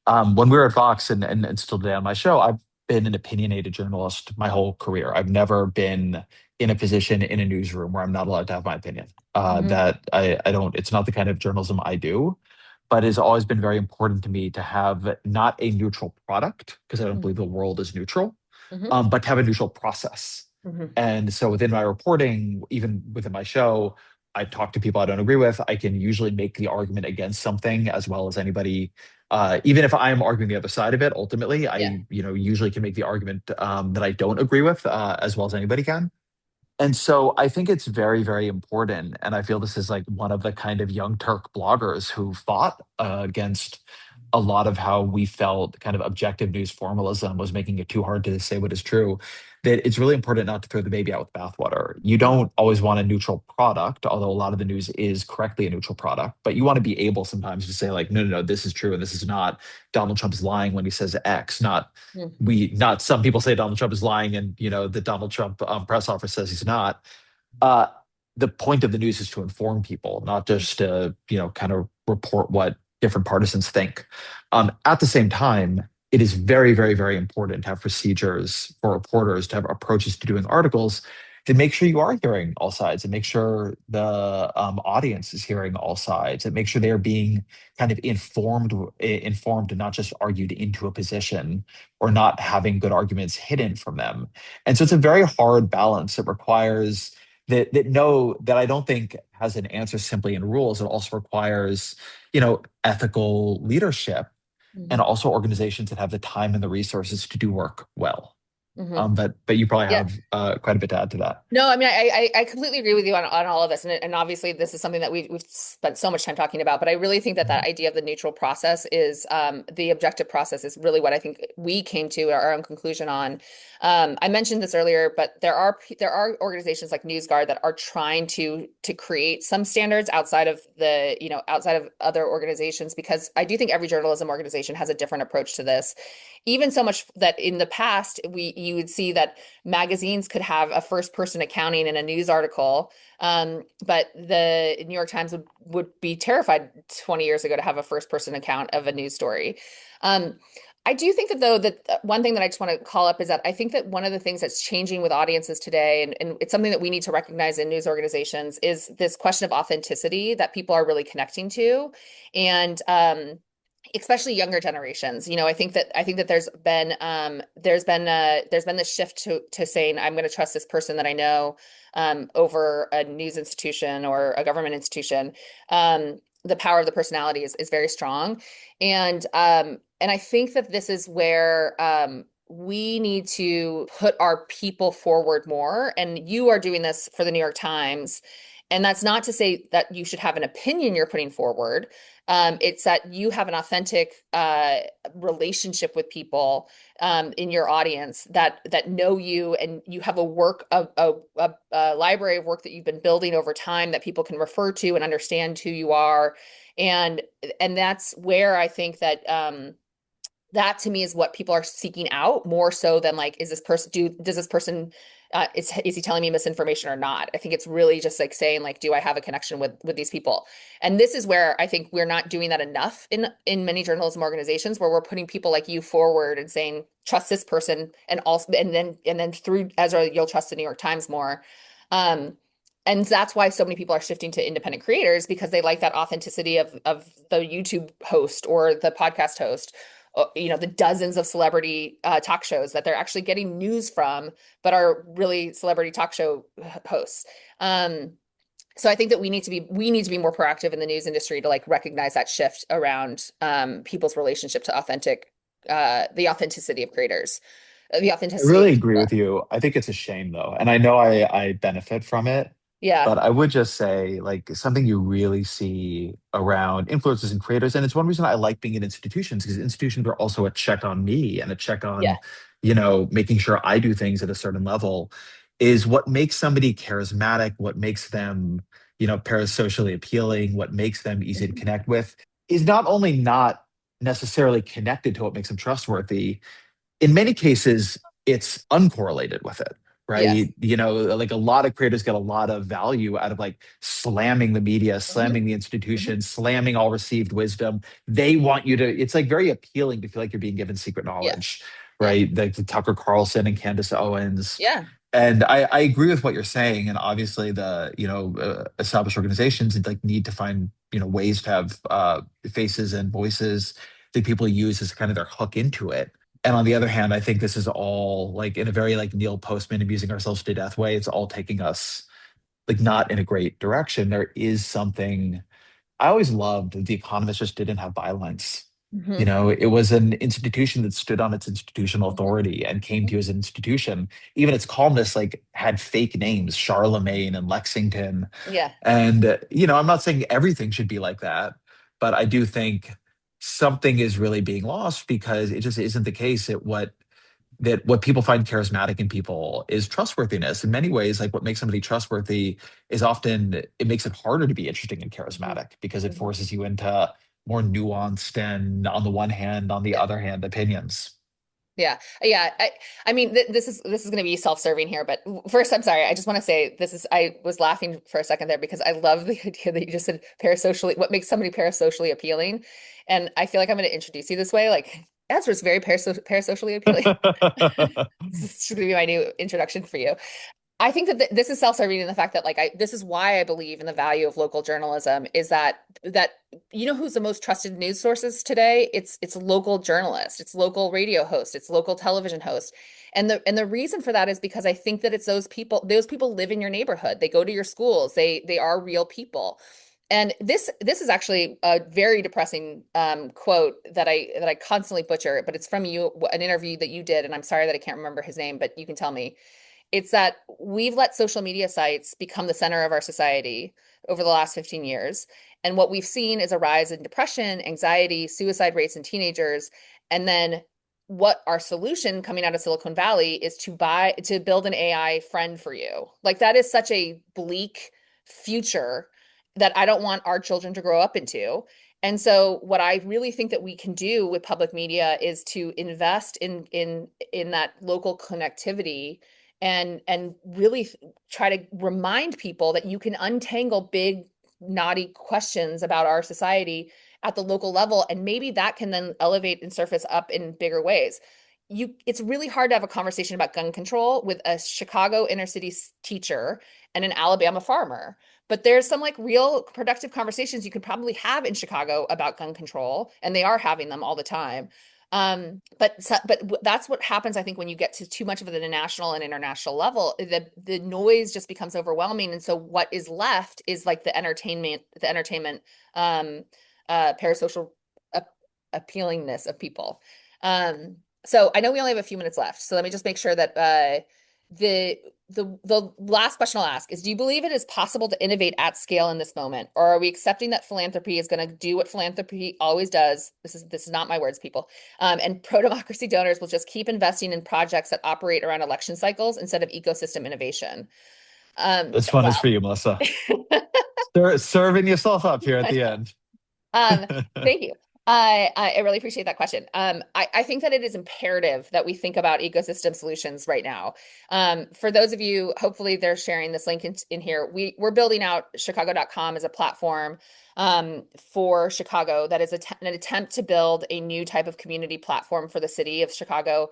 Speaker 2: When we were at Vox and still today on my show, I've been an opinionated journalist my whole career. I've never been in a position in a newsroom where I'm not allowed to have my opinion. That I don't, it's not the kind of journalism I do, but it's always been very important to me to have not a neutral product, because I don't believe the world is neutral, but to have a neutral process. And so within my reporting, even within my show, I talk to people I don't agree with. I can usually make the argument against something as well as anybody. Even if I'm arguing the other side of it, ultimately, I usually can make the argument that I don't agree with as well as anybody can. And so I think it's very, very important. And I feel this is like one of the kind of young Turk bloggers who fought against a lot of how we felt kind of objective news formalism was making it too hard to say what is true, that it's really important not to throw the baby out with bathwater. You don't always want a neutral product, although a lot of the news is correctly a neutral product, but you want to be able sometimes to say like, no, no, no, this is true and this is not. Donald Trump is lying when he says X, not some people say Donald Trump is lying and, the Donald Trump press office says he's not. Uh, the point of the news is to inform people, not just to, kind of report what different partisans think. At the same time, it is very, very, very important to have procedures for reporters, to have approaches to doing articles, to make sure you are hearing all sides and make sure the audience is hearing all sides and make sure they are being kind of informed and not just argued into a position or not having good arguments hidden from them. And so it's a very hard balance. It requires that I don't think has an answer simply in rules. It also requires, ethical leadership and also organizations that have the time and the resources to do work well. But you probably have quite a bit to add to that.
Speaker 3: No, I mean, I completely agree with you on all of this. And obviously this is something that we've spent so much time talking about, but I really think that idea of the neutral process is the objective process is really what I think we came to our own conclusion on. I mentioned this earlier, but there are organizations like NewsGuard that are trying to create some standards outside of outside of other organizations, because I do think every journalism organization has a different approach to this. Even so much that in the past, you would see that magazines could have a first person accounting in a news article, but the New York Times would be terrified 20 years ago to have a first person account of a news story. I do think that, though, that one thing that I just want to call up is that I think that one of the things that's changing with audiences today, and it's something that we need to recognize in news organizations, is this question of authenticity that people are really connecting to. And especially younger generations. I think that there's been this shift to saying, I'm going to trust this person that I know over a news institution or a government institution. The power of the personality is very strong. And I think that this is where we need to put our people forward more. And you are doing this for the New York Times. And that's not to say that you should have an opinion you're putting forward. It's that you have an authentic relationship with people in your audience that know you, and you have a library of work that you've been building over time that people can refer to and understand who you are. And that's where I think that that to me is what people are seeking out more so than like, does this person is he telling me misinformation or not? I think it's really just like saying like, do I have a connection with these people? And this is where I think we're not doing that enough in many journalism organizations, where we're putting people like you forward and saying, trust this person, and then through Ezra, you'll trust the New York Times more. And that's why so many people are shifting to independent creators, because they like that authenticity of the YouTube host or the podcast host. The dozens of celebrity talk shows that they're actually getting news from, but are really celebrity talk show hosts. So I think that we need to be more proactive in the news industry to like recognize that shift around people's relationship to the authenticity of creators, the authenticity.
Speaker 2: I really agree with you. I think it's a shame though, and I know I benefit from it.
Speaker 3: Yeah.
Speaker 2: But I would just say, like, something you really see around influencers and creators, and it's one reason I like being in institutions, because institutions are also a check on me and a check on, making sure I do things at a certain level, is what makes somebody charismatic, what makes them, parasocially appealing, what makes them easy to connect with, is not only not necessarily connected to what makes them trustworthy. In many cases, it's uncorrelated with it. Right.
Speaker 3: Yes.
Speaker 2: Like a lot of creators get a lot of value out of like slamming the media, slamming the institution, slamming all received wisdom. They want you to, it's like very appealing to feel like you're being given secret knowledge, right? Like the Tucker Carlson and Candace Owens.
Speaker 3: Yeah.
Speaker 2: And I agree with what you're saying. And obviously the, established organizations like need to find, ways to have faces and voices that people use as kind of their hook into it. And on the other hand, I think this is all like in a very like Neil Postman amusing ourselves to death way. It's all taking us like not in a great direction. There is something I always loved. The Economist just didn't have bylines. It was an institution that stood on its institutional authority and came to you as an institution. Even its columnists like had fake names, Charlemagne and Lexington.
Speaker 3: Yeah.
Speaker 2: And I'm not saying everything should be like that, but I do think something is really being lost because it just isn't the case that what people find charismatic in people is trustworthiness. In many ways, like what makes somebody trustworthy is often it makes it harder to be interesting and
Speaker 3: Mhm.
Speaker 2: charismatic because it
Speaker 3: Mhm.
Speaker 2: forces you into more nuanced and on the one hand, on the
Speaker 3: Yeah.
Speaker 2: other hand, opinions.
Speaker 3: Yeah. Yeah. I mean, this is going to be self-serving here, but first, I'm sorry. I just want to say I was laughing for a second there because I love the idea that you just said parasocially, what makes somebody parasocially appealing. And I feel like I'm going to introduce you this way. Like, Ezra's very parasocially appealing. This is going to be my new introduction for you. I think that this is self-serving in the fact that this is why I believe in the value of local journalism is that you know who's the most trusted news sources today? It's local journalists, it's local radio hosts, it's local television hosts. And the reason for that is because I think that it's those people live in your neighborhood. They go to your schools. They are real people. And this is actually a very depressing quote that I constantly butcher, but it's from you, an interview that you did, and I'm sorry that I can't remember his name, but you can tell me. It's that we've let social media sites become the center of our society over the last 15 years. And what we've seen is a rise in depression, anxiety, suicide rates in teenagers. And then what our solution coming out of Silicon Valley is to build an AI friend for you. Like that is such a bleak future that I don't want our children to grow up into. And so what I really think that we can do with public media is to invest in that local connectivity and really try to remind people that you can untangle big knotty questions about our society at the local level, and maybe that can then elevate and surface up in bigger ways. It's really hard to have a conversation about gun control with a Chicago inner city teacher and an Alabama farmer, but there's some like real productive conversations you could probably have in Chicago about gun control, and they are having them all the time. But that's what happens, I think, when you get to too much of it at a national and international level, the noise just becomes overwhelming. And so what is left is like the entertainment, um, parasocial appealingness of people. So I know we only have a few minutes left, so let me just make sure that the the last question I'll ask is, do you believe it is possible to innovate at scale in this moment, or are we accepting that philanthropy is going to do what philanthropy always does? This is not my words, people. And pro-democracy donors will just keep investing in projects that operate around election cycles instead of ecosystem innovation.
Speaker 2: This one is
Speaker 3: Well,
Speaker 2: for you, Melissa. Serving yourself up here at
Speaker 3: I
Speaker 2: the
Speaker 3: know.
Speaker 2: end.
Speaker 3: Um, Thank you. I really appreciate that question. I think that it is imperative that we think about ecosystem solutions right now. For those of you, hopefully they're sharing this link in here. We're building out Chicago.com as a platform for Chicago that is an attempt to build a new type of community platform for the city of Chicago,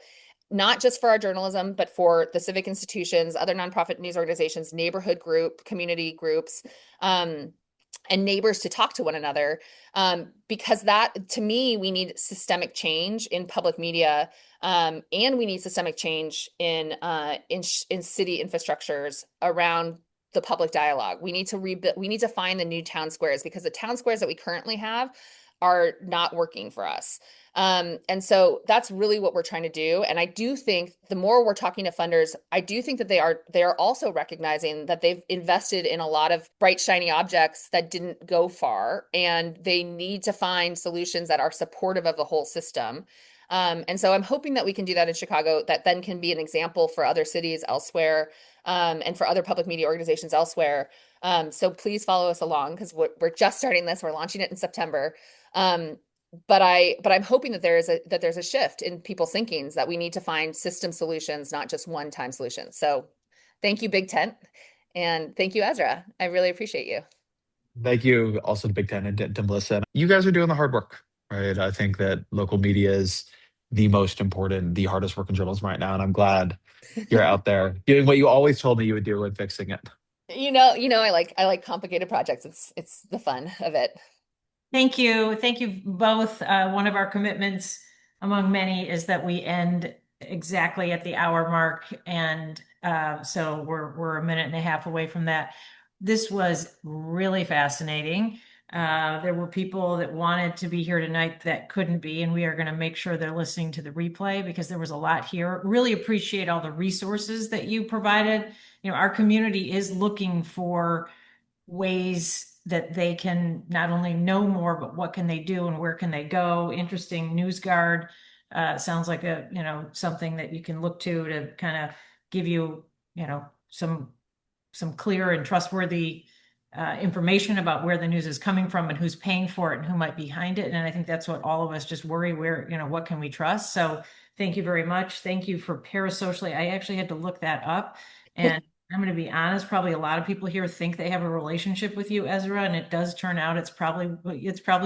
Speaker 3: not just for our journalism, but for the civic institutions, other nonprofit news organizations, neighborhood community groups. And neighbors to talk to one another, because that, to me, we need systemic change in public media, and we need systemic change in city infrastructures around the public dialogue. We need to rebuild. We need to find the new town squares, because the town squares that we currently have are not working for us. And so that's really what we're trying to do. And I do think the more we're talking to funders, I do think that they are also recognizing that they've invested in a lot of bright, shiny objects that didn't go far, and they need to find solutions that are supportive of the whole system. And so I'm hoping that we can do that in Chicago, that then can be an example for other cities elsewhere, and for other public media organizations elsewhere. So please follow us along, because we're just starting this. We're launching it in September. Um, but I'm hoping that there's a shift in people's thinkings, that we need to find system solutions, not just one-time solutions. So thank you, BigTent, and thank you, Ezra. I really appreciate you.
Speaker 2: Thank you also to BigTent and to Melissa. You guys are doing the hard work, right? I think that local media is the most important, the hardest work in journalism right now. And I'm glad you're out there doing what you always told me you would do and fixing it.
Speaker 3: I like complicated projects. It's the fun of it.
Speaker 1: Thank you. Thank you both. One of our commitments among many is that we end exactly at the hour mark. And so we're a minute and a half away from that. This was really fascinating. There were people that wanted to be here tonight that couldn't be, and we are going to make sure they're listening to the replay, because there was a lot here. Really appreciate all the resources that you provided. Our community is looking for ways that they can not only know more, but what can they do and where can they go. Interesting news guard. Sounds like something that you can look to kind of give you, some clear and trustworthy information about where the news is coming from and who's paying for it and who might be behind it. And I think that's what all of us just worry, where, what can we trust? So thank you very much. Thank you for parasocially. I actually had to look that up, and I'm going to be honest, probably a lot of people here think they have a relationship with you, Ezra, and it does turn out it's probably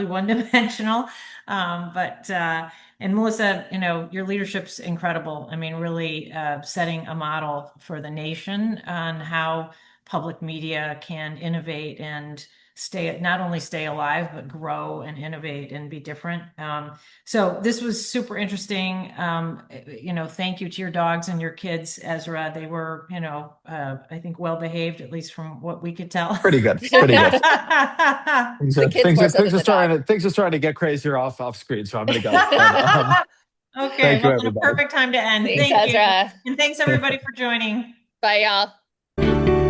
Speaker 1: one-dimensional. And Melissa, your leadership's incredible. I mean, really setting a model for the nation on how public media can innovate and not only stay alive, but grow and innovate and be different. So this was super interesting. Thank you to your dogs and your kids, Ezra. They were, I think well behaved, at least from what we could tell.
Speaker 2: Pretty good. Pretty good. Things are starting to get crazier off screen, so I'm going to go.
Speaker 1: Okay,
Speaker 2: thank you,
Speaker 1: a perfect time to end.
Speaker 3: Thanks,
Speaker 1: Thank
Speaker 3: Ezra.
Speaker 1: you. And thanks everybody for joining.
Speaker 3: Bye, y'all.